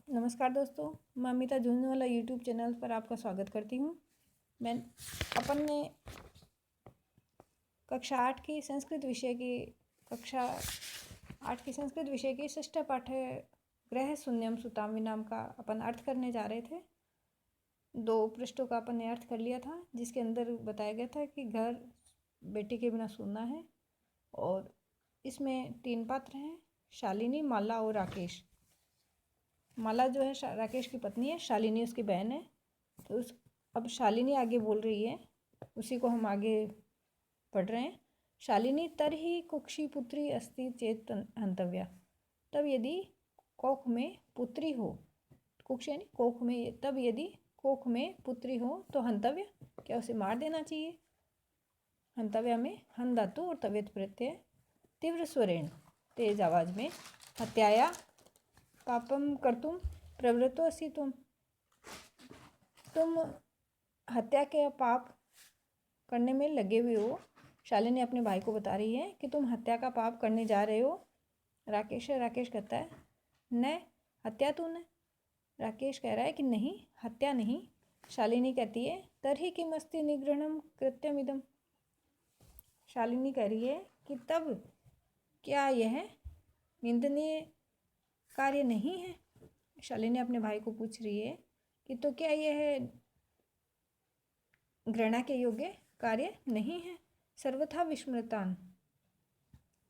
नमस्कार दोस्तों, मैं अमिता झुंझुनवाला यूट्यूब चैनल पर आपका स्वागत करती हूँ। मैं अपन ने कक्षा 8 की संस्कृत विषय की षष्ठ पाठ्य ग्रह शून्यम सुताम विनाम का अपन अर्थ करने जा रहे थे। 2 पृष्ठों का अपन ने अर्थ कर लिया था, जिसके अंदर बताया गया था कि घर बेटी के बिना सूना है। और इसमें 3 पात्र हैं, शालिनी, माला और राकेश। माला जो है राकेश की पत्नी है, शालिनी उसकी बहन है। तो अब शालिनी आगे बोल रही है, उसी को हम आगे पढ़ रहे हैं। शालिनी तरहि कुक्षी पुत्री अस्ति चेत हंतव्या। तब यदि कोख में पुत्री हो, कुक्ष यानी कोख में, तब यदि कोख में पुत्री हो तो हंतव्य, क्या उसे मार देना चाहिए। हंतव्या में हन धातु और तव्यत प्रत्यय तीव्र स्वरेण तेज आवाज में। हत्याया पापम कर्तुम प्रवृत्तो असि तुम हत्या के पाप करने में लगे हुए हो। शालिनी अपने भाई को बता रही है कि तुम हत्या का पाप करने जा रहे हो। राकेश कहता है न हत्या तूने। राकेश कह रहा है कि नहीं, हत्या नहीं। शालिनी कहती है तरहि किमस्ति निगृहणम कृत्यमिदम। शालिनी कह रही है कि तब क्या यह निंदनीय कार्य नहीं है। शालिनी अपने भाई को पूछ रही है कि तो क्या यह घृणा के योग्य कार्य नहीं है। सर्वथा विस्मृतान,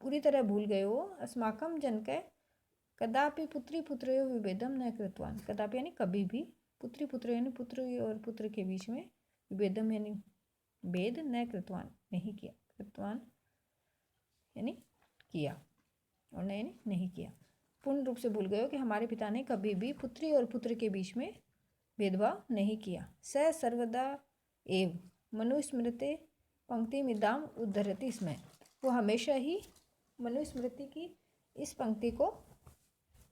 पूरी तरह भूल गए हो। अस्माकम जनक कदापि पुत्री पुत्रयो विभेदम न कृतवान। कदापि यानी कभी भी, पुत्री पुत्र यानी पुत्र और पुत्र के बीच में, विभेदम यानी भेद, न कृतवान नहीं किया। कृतवान यानी किया और न यानी नहीं किया। पूर्ण रूप से भूल गए हो कि हमारे पिता ने कभी भी पुत्री और पुत्र के बीच में भेदभाव नहीं किया। स सर्वदा एव मनुस्मृति पंक्ति मिदाम उद्धरति स्म। वो हमेशा ही मनुस्मृति की इस पंक्ति को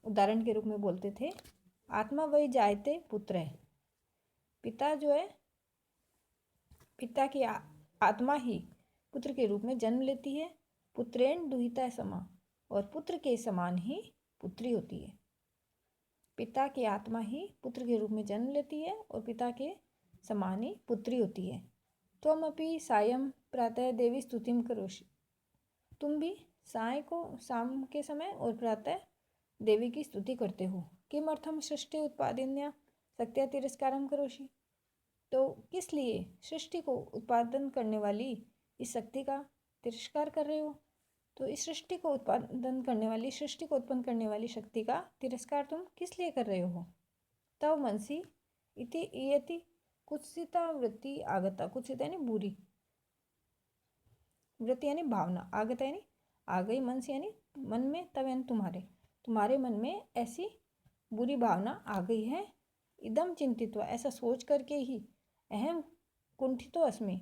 उदाहरण के रूप में बोलते थे। आत्मा वही जायते पुत्र है। पिता जो है, पिता की आत्मा ही पुत्र के रूप में जन्म लेती है। पुत्रेण दुहिता समा, और पुत्र के समान ही पुत्री होती है। पिता की आत्मा ही पुत्र के रूप में जन्म लेती है और पिता के समान ही पुत्री होती है। त्वम अपि सायं प्रातः देवी स्तुतिम करोषि। तुम भी साय को, शाम के समय और प्रातः देवी की स्तुति करते हो। किमर्थम सृष्टि उत्पादन्या शक्त्या तिरस्कारम करोषि। तो किस लिए सृष्टि को उत्पादन करने वाली इस शक्ति का तिरस्कार कर रहे हो। तो इस सृष्टि को उत्पादन करने वाली, सृष्टि को उत्पन्न करने वाली शक्ति का तिरस्कार तुम किस लिए कर रहे हो। तव मनसी इति इयति कुत्सिता वृत्ति आगता। कुत्सिता यानी बुरी, वृत्ति यानी भावना, आगता यानी आ गई, मन से यानी मन में, तब यानी तुम्हारे मन में ऐसी बुरी भावना आ गई है। इदम चिंतित्वा, ऐसा सोच करके ही, अहम कुंठितो अस्मि,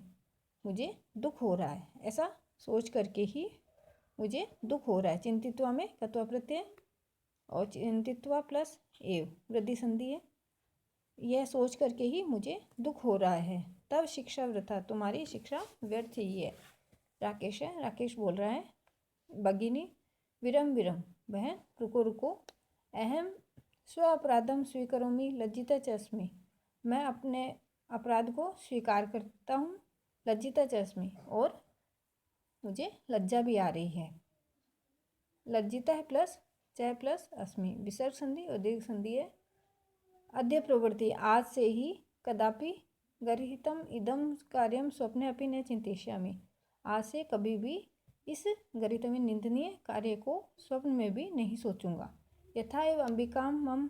मुझे दुख हो रहा है। ऐसा सोच करके ही मुझे दुख हो रहा है। चिंतित्वा में कत्वा प्रत्यय और चिंतित्वा प्लस एव वृद्धि संधि है। यह सोच करके ही मुझे दुख हो रहा है। तब शिक्षा वृथा, तुम्हारी शिक्षा व्यर्थ ही है। राकेश बोल रहा है। भगिनी विरम विरम, बहन रुको रुको। अहम स्व अपराधम स्वीकरोमि लज्जिता च अस्मि। मैं अपने अपराध को स्वीकार करता हूँ। लज्जिता च अस्मि, और मुझे लज्जा भी आ रही है। लज्जिता है प्लस च प्लस अस्मि, विसर्ग संधि और दीर्घ संधि है। अद्य प्रवृत्ति, आज से ही, कदापि गर्हितम इदम कार्यम स्वप्ने अपि न चिंतिष्यामि। आज से कभी भी इस गर्हित में निंदनीय कार्य को स्वप्न में भी नहीं सोचूंगा। यथा एव अंबिका मम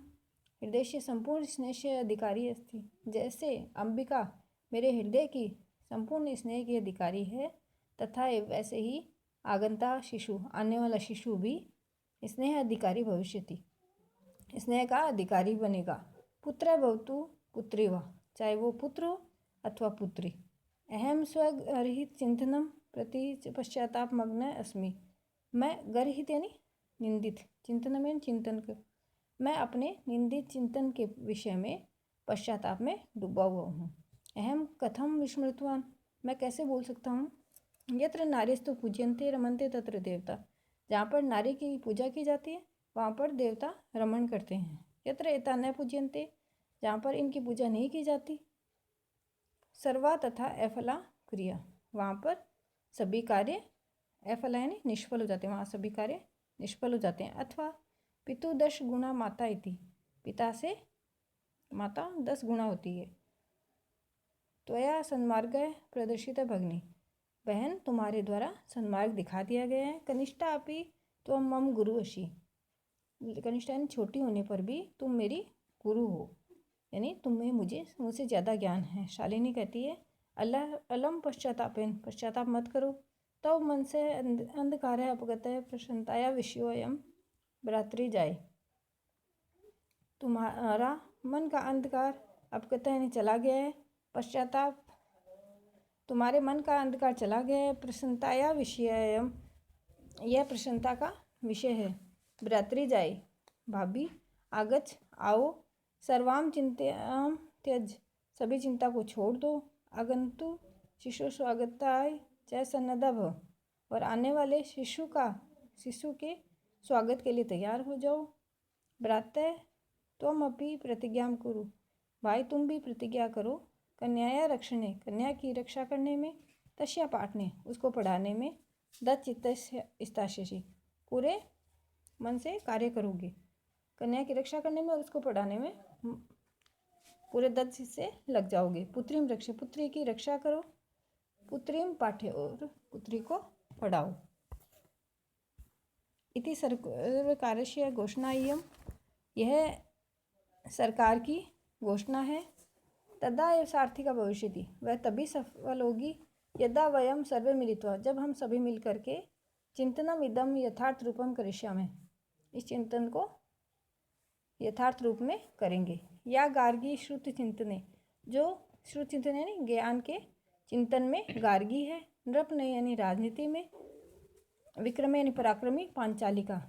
हृदय से संपूर्ण स्नेह से अधिकारी अस्ति। जैसे अंबिका मेरे हृदय की संपूर्ण स्नेह की अधिकारी है, तथा वैसे ही आगंता शिशु, आने वाला शिशु भी स्नेह अधिकारी भविष्यति, स्नेह का अधिकारी बनेगा। पुत्र भवतु पुत्री वा, चाहे वो पुत्र हो अथवा पुत्री। अहम स्वगर्हित चिंतनम प्रति पश्चाताप मग्न अस्मि। मैं गर्हित यानी निंदित, चिंतन में चिंतन कर, मैं अपने निंदित चिंतन के विषय में पश्चाताप में डूबा हुआ हूँ। अहम कथम विस्मृतवान, मैं कैसे बोल सकता हूँ। यत्र नारीस्तु पूज्यन्ते रमन्ते तत्र देवता। जहाँ पर नारी की पूजा की जाती है वहाँ पर देवता रमण करते हैं। यत्र एता न पूज्यन्ते, जहाँ पर इनकी पूजा नहीं की जाती। सर्वा तथा अफला क्रिया, वहाँ पर सभी कार्य अफला यानी निष्फल हो जाते हैं, वहाँ सभी कार्य निष्फल हो जाते हैं। अथवा पितु 10 गुणा माता इति, पिता से माता 10 गुणा होती है। त्वया सन्मार्ग प्रदर्शित भगिनी, बहन तुम्हारे द्वारा सन्मार्ग दिखा दिया गया है। कनिष्ठा अपि त्वं मम गुरु असि, कनिष्ठा यानी छोटी होने पर भी तुम मेरी गुरु हो, यानी तुम्हें मुझसे ज़्यादा ज्ञान है। शालिनी कहती है अल्लाह अलम पश्चातापेन, पश्चाताप मत करो। तब मन से अंधकार है अपगत है प्रसन्नताया विषयोयम भ्रातृ जाए, तुम्हारा मन का अंधकार अपगत यानी चला गया है। पश्चाताप, तुम्हारे मन का अंधकार चला गया है। प्रसन्नताया विषयम, यह प्रसन्नता का विषय है। भ्रातृ जाए, भाभी आगच आओ। सर्वाम चिंताम त्यज, सभी चिंता को छोड़ दो। आगंतु शिशु स्वागताय च सन्नद्धा भव, और आने वाले शिशु के स्वागत के लिए तैयार हो जाओ। भ्रातः त्वम अपि प्रतिज्ञां कुरु, भाई तुम भी प्रतिज्ञा करो। कन्याया रक्षणे, कन्या की रक्षा करने में। तस्या पाठने, उसको पढ़ाने में। दत्तचित्तस्य स्तास्यसि, पूरे मन से कार्य करोगे। कन्या की रक्षा करने में और उसको पढ़ाने में पूरे दत्त से लग जाओगे। पुत्रीम रक्षे, पुत्री की रक्षा करो। पुत्रीम पाठ्य, और पुत्री को पढ़ाओ। इति सर्वकारस्य घोषणा इयम्, यह सरकार की घोषणा है। तदा एव सार्थिका भविष्यति, वह तभी सफल होगी। यदा वयम सर्वे मिलित्वा, जब हम सभी मिल करके चिंतनम इदम यथार्थ रूपम करिष्यामि, इस चिंतन को यथार्थ रूप में करेंगे। या गार्गी श्रुति चिंतने, जो श्रुति चिंतन यानी ज्ञान के चिंतन में गार्गी है। नृप ने यानी राजनीति में। विक्रम यानी पराक्रमी पांचालिका,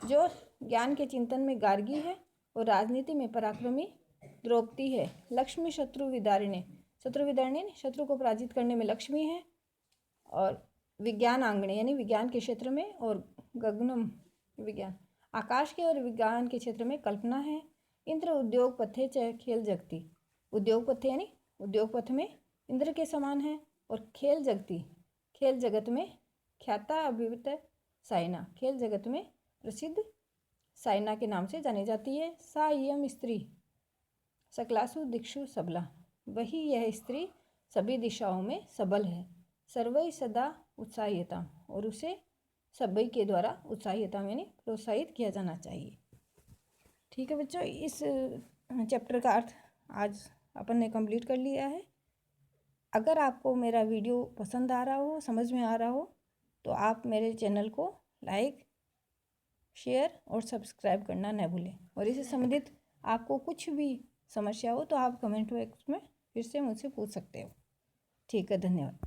जो ज्ञान के चिंतन में गार्गी है और राजनीति में पराक्रमी द्रौपदी है। लक्ष्मी शत्रु विदारिणी, शत्रु विदारिणी शत्रु को पराजित करने में लक्ष्मी है। और विज्ञान आंगणे यानी विज्ञान के क्षेत्र में, और गगनम विज्ञान आकाश के और विज्ञान के क्षेत्र में कल्पना है। इंद्र उद्योग पथे च खेल जगती, उद्योग पथे यानी उद्योग पथ में इंद्र के समान है। और खेल जगती, खेल जगत में ख्याता अभिवृत साइना, खेल जगत में प्रसिद्ध साइना के नाम से जानी जाती है। सा इयम स्त्री सकलासु दिक्षु सबला, वही यह स्त्री सभी दिशाओं में सबल है। सर्वै सदा उत्साहिता, और उसे सभी के द्वारा उत्साहिता यानी प्रोत्साहित किया जाना चाहिए। ठीक है बच्चों, इस चैप्टर का अर्थ आज अपन ने कंप्लीट कर लिया है। अगर आपको मेरा वीडियो पसंद आ रहा हो, समझ में आ रहा हो, तो आप मेरे चैनल को लाइक, शेयर और सब्सक्राइब करना न भूलें। और इससे संबंधित आपको कुछ भी समस्या हो तो आप कमेंट बॉक्स में फिर से मुझसे पूछ सकते हो। ठीक है, धन्यवाद।